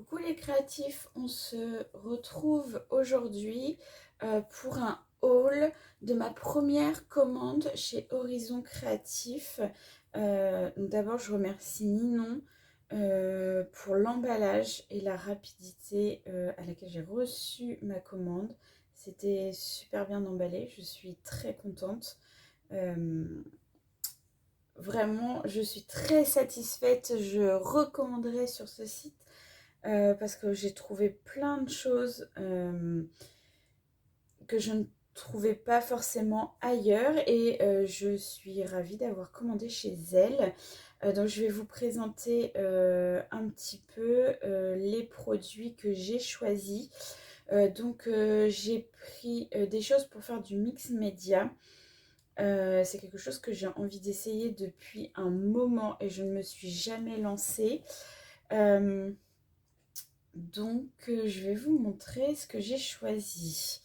Coucou les créatifs, on se retrouve aujourd'hui pour un haul de ma première commande chez Horizon Créatif. Donc d'abord je remercie Ninon pour l'emballage et la rapidité à laquelle j'ai reçu ma commande. C'était super bien emballé, je suis très contente. Euh, Vraiment, je suis très satisfaite, je recommanderais sur ce site parce que j'ai trouvé plein de choses que je ne trouvais pas forcément ailleurs et je suis ravie d'avoir commandé chez elle. Donc je vais vous présenter un petit peu les produits que j'ai choisis. J'ai pris des choses pour faire du mix média. C'est quelque chose que j'ai envie d'essayer depuis un moment et je ne me suis jamais lancée. Euh, je vais vous montrer ce que j'ai choisi.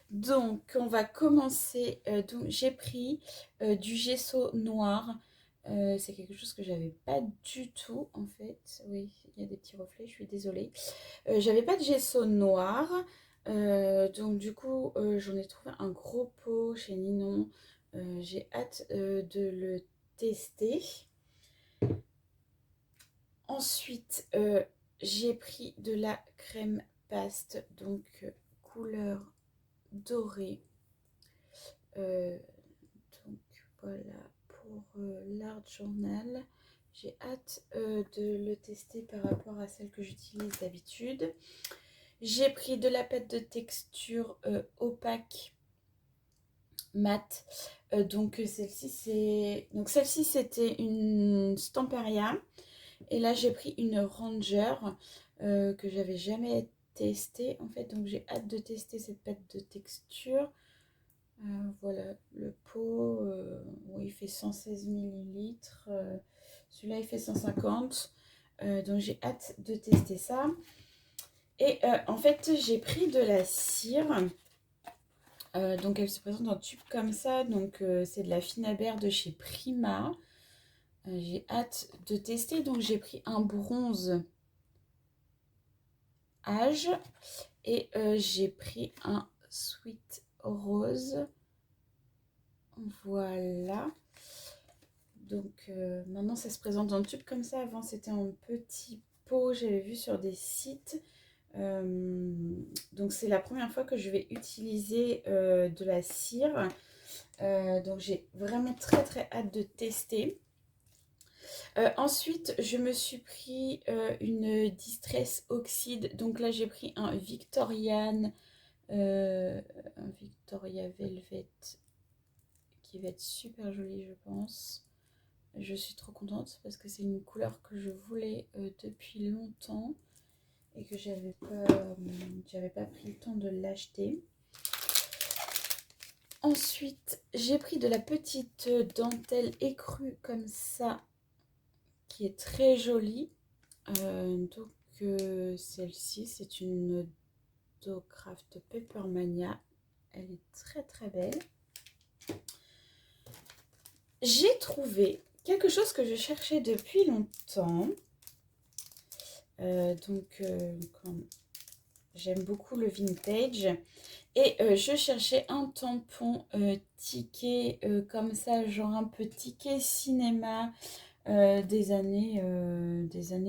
Donc, on va commencer. J'ai pris du gesso noir. C'est quelque chose que j'avais pas du tout en fait. Oui, il y a des petits reflets, je suis désolée. J'avais pas de gesso noir. J'en ai trouvé un gros pot chez Ninon. J'ai hâte de le tester. Ensuite, j'ai pris de la crème paste, couleur dorée. Euh, donc voilà pour l'art journal. J'ai hâte de le tester par rapport à celle que j'utilise d'habitude. J'ai pris de la pâte de texture opaque mat. Celle-ci c'était une Stamperia. Et là j'ai pris une Ranger que j'avais jamais testée en fait. Donc j'ai hâte de tester cette pâte de texture. Voilà le pot. Oui, il fait 116 millilitres. Celui-là il fait 150. Donc j'ai hâte de tester ça. Et en fait j'ai pris de la cire. Donc elle se présente en tube comme ça. C'est de la Finabert de chez Prima. J'ai hâte de tester. Donc j'ai pris un bronze âge et j'ai pris un sweet rose. Voilà. Maintenant ça se présente en tube comme ça. Avant c'était en petit pot. J'avais vu sur des sites. Donc c'est la première fois que je vais utiliser de la cire. Donc j'ai vraiment très très hâte de tester. Ensuite, je me suis pris une Distress Oxide. Donc là, j'ai pris un Victoria Velvet qui va être super joli, je pense. Je suis trop contente parce que c'est une couleur que je voulais depuis longtemps et que j'avais pas pris le temps de l'acheter. Ensuite, j'ai pris de la petite dentelle écrue comme ça, qui est très jolie. Celle-ci, c'est une Docraft Papermania. Elle est très très belle. J'ai trouvé quelque chose que je cherchais depuis longtemps. J'aime beaucoup le vintage. Et je cherchais un tampon ticket comme ça, genre un peu ticket cinéma des années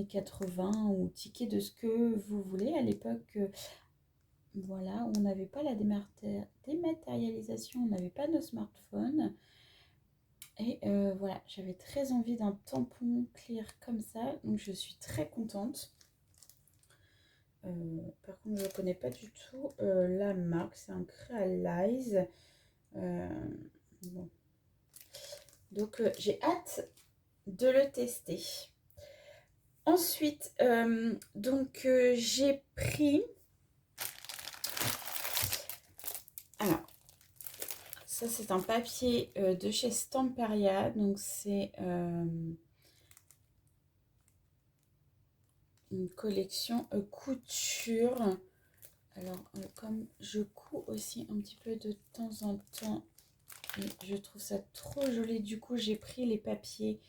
80 ou ticket de ce que vous voulez. À l'époque, voilà, on n'avait pas la dématérialisation, on n'avait pas nos smartphones. Et voilà, j'avais très envie d'un tampon clear comme ça, donc je suis très contente. Par contre, je ne connais pas du tout la marque, c'est un Crealize. Bon. Donc, j'ai hâte de le tester. Ensuite, j'ai pris... Alors, ça c'est un papier de chez Stamperia. Donc, c'est... une collection couture. Alors, comme je couds aussi un petit peu de temps en temps, et je trouve ça trop joli. Du coup, j'ai pris les papiers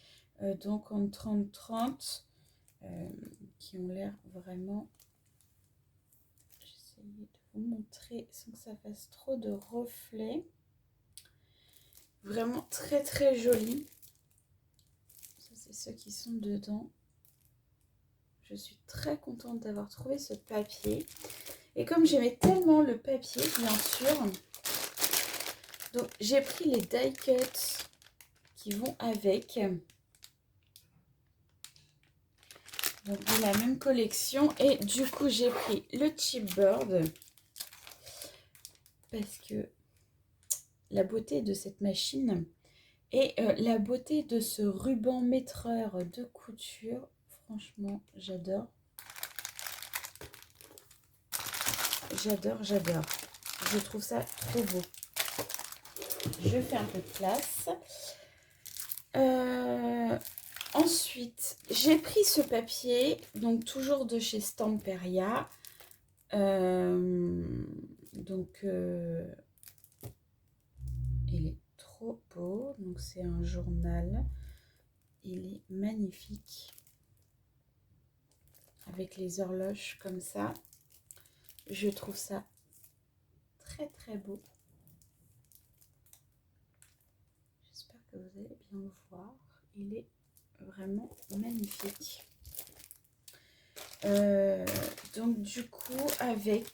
donc en 30-30 qui ont l'air vraiment essayer de vous montrer sans que ça fasse trop de reflets. Vraiment très très joli. Ça, c'est ceux qui sont dedans. Je suis très contente d'avoir trouvé ce papier. Et comme j'aimais tellement le papier, bien sûr, donc j'ai pris les die cuts qui vont avec. Donc de la même collection. Et du coup, j'ai pris le Chipboard. Parce que la beauté de cette machine et la beauté de ce ruban maîtreur de couture, franchement, j'adore. J'adore, j'adore. Je trouve ça trop beau. Je fais un peu de place. Ensuite, j'ai pris ce papier, donc toujours de chez Stamperia. Il est trop beau. Donc, c'est un journal. Il est magnifique. Avec les horloges comme ça. Je trouve ça très très beau. J'espère que vous allez bien le voir. Il est vraiment magnifique. Donc du coup avec...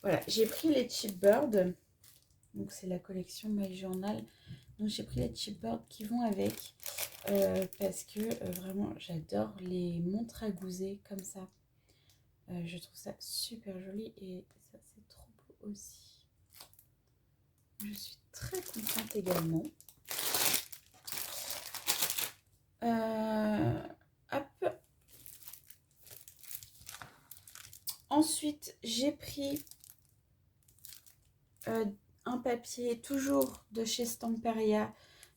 Voilà, j'ai pris les Chipboard. Donc c'est la collection My Journal. Donc j'ai pris les Chipboard qui vont avec. Parce que vraiment j'adore les montres à gousset comme ça. Je trouve ça super joli et ça c'est trop beau aussi. Je suis très contente également. Hop. Ensuite, j'ai pris un papier toujours de chez Stamperia.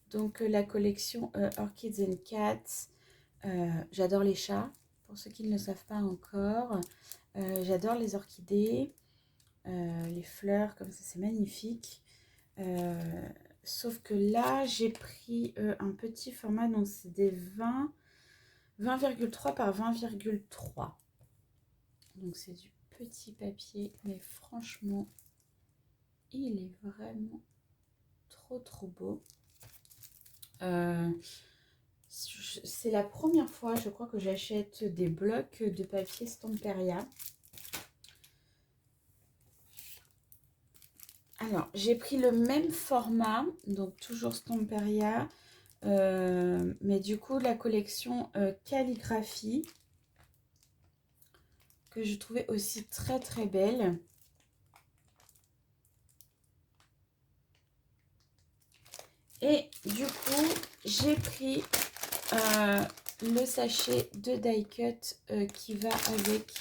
Donc la collection Orchids and Cats. J'adore les chats, pour ceux qui ne le savent pas encore. J'adore les orchidées, les fleurs, comme ça c'est magnifique. Sauf que là, j'ai pris un petit format, donc c'est des 20,3 par 20,3. Donc c'est du petit papier, mais franchement, il est vraiment trop beau. C'est la première fois, je crois, que j'achète des blocs de papier Stamperia. Alors, j'ai pris le même format, donc toujours Stamperia, mais du coup, la collection calligraphie, que je trouvais aussi très très belle. Et du coup, j'ai pris le sachet de die cut qui va avec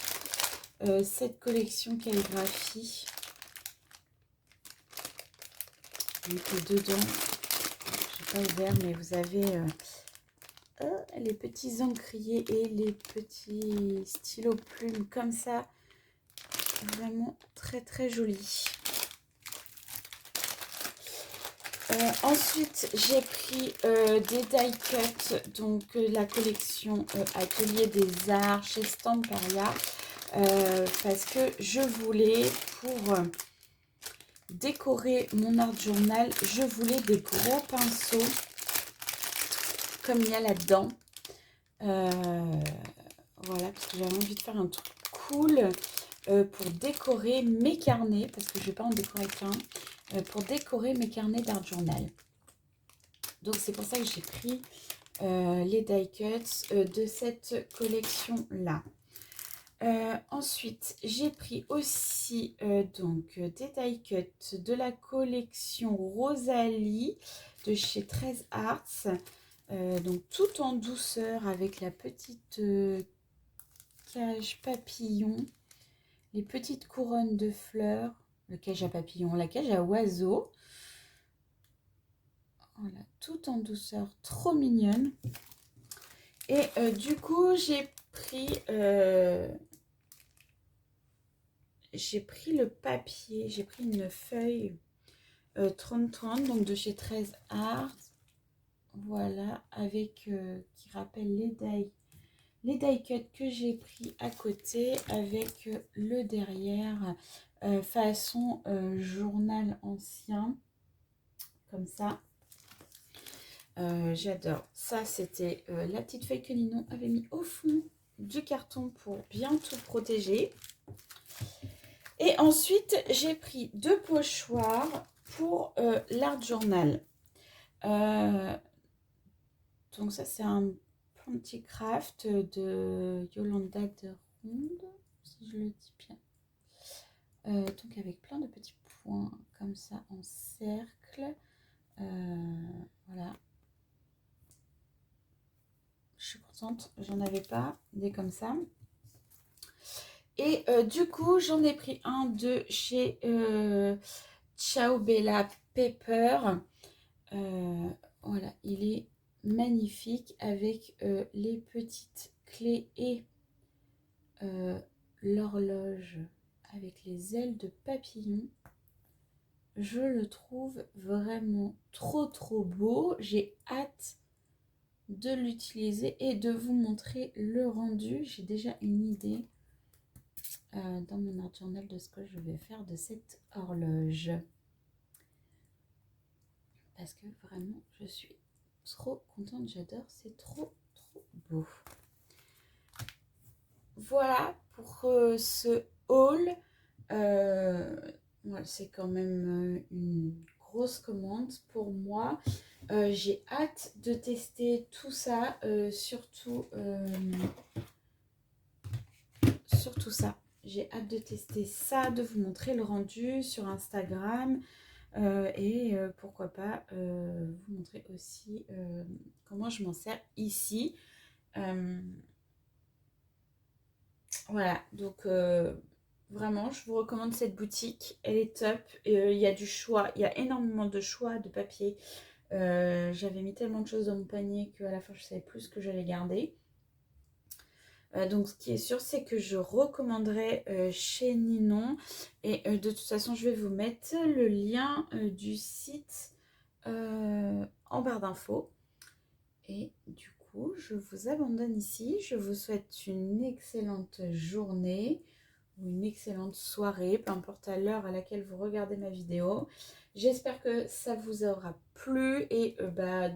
cette collection calligraphie. Donc dedans, je n'ai pas ouvert, mais vous avez les petits encriers et les petits stylos plumes comme ça. Vraiment très très joli. Ensuite, j'ai pris des die cuts, donc la collection Atelier des Arts chez Stamperia, parce que je voulais, pour décorer mon art journal, je voulais des gros pinceaux, comme il y a là-dedans. Voilà, parce que j'avais envie de faire un truc cool pour décorer mes carnets, parce que je ne vais pas en décorer qu'un. Pour décorer mes carnets d'art journal. Donc c'est pour ça que j'ai pris les die cuts de cette collection là. Ensuite j'ai pris aussi donc des die cuts de la collection Rosalie de chez 13 Arts. Donc tout en douceur avec la petite cage papillon, les petites couronnes de fleurs. Le cage à papillons, la cage à oiseaux. Voilà, tout en douceur, trop mignonne. Et du coup, j'ai pris le papier, j'ai pris une feuille 30-30, donc de chez 13 Arts. Voilà, avec qui rappelle les die les die cuts que j'ai pris à côté avec le derrière façon journal ancien, comme ça. J'adore. Ça, c'était la petite feuille que Ninon avait mis au fond du carton pour bien tout protéger. Et ensuite, j'ai pris 2 pochoirs pour l'art journal. Donc ça, c'est un petit craft de Yolanda de Ronde, si je le dis bien. Donc avec plein de petits points comme ça en cercle. Voilà. Je suis contente, j'en avais pas des comme ça. Et du coup, j'en ai pris un de chez Ciao Bella Pepper. Voilà, il est magnifique avec les petites clés et l'horloge avec les ailes de papillon. Je le trouve vraiment trop beau. J'ai hâte de l'utiliser et de vous montrer le rendu. J'ai déjà une idée dans mon art journal de ce que je vais faire de cette horloge. Parce que vraiment, je suis trop contente, j'adore, c'est trop beau. Voilà pour ce haul. Voilà, c'est quand même une grosse commande pour moi. J'ai hâte de tester tout ça, surtout ça. J'ai hâte de tester ça, de vous montrer le rendu sur Instagram et pourquoi pas vous montrer aussi comment je m'en sers ici. Voilà, donc vraiment, je vous recommande cette boutique. Elle est top. Il y a du choix, il y a énormément de choix de papier. J'avais mis tellement de choses dans mon panier qu'à la fin, je ne savais plus ce que j'allais garder. Donc, ce qui est sûr, c'est que je recommanderais chez Ninon. Et de toute façon, je vais vous mettre le lien du site en barre d'infos. Et du coup, je vous abandonne ici. Je vous souhaite une excellente journée ou une excellente soirée, peu importe à l'heure à laquelle vous regardez ma vidéo. J'espère que ça vous aura plu et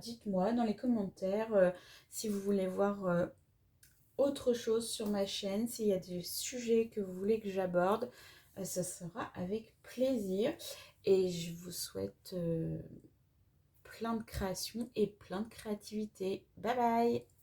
dites-moi dans les commentaires si vous voulez voir autre chose sur ma chaîne, s'il y a des sujets que vous voulez que j'aborde, ce sera avec plaisir. Et je vous souhaite plein de création et plein de créativité. Bye bye!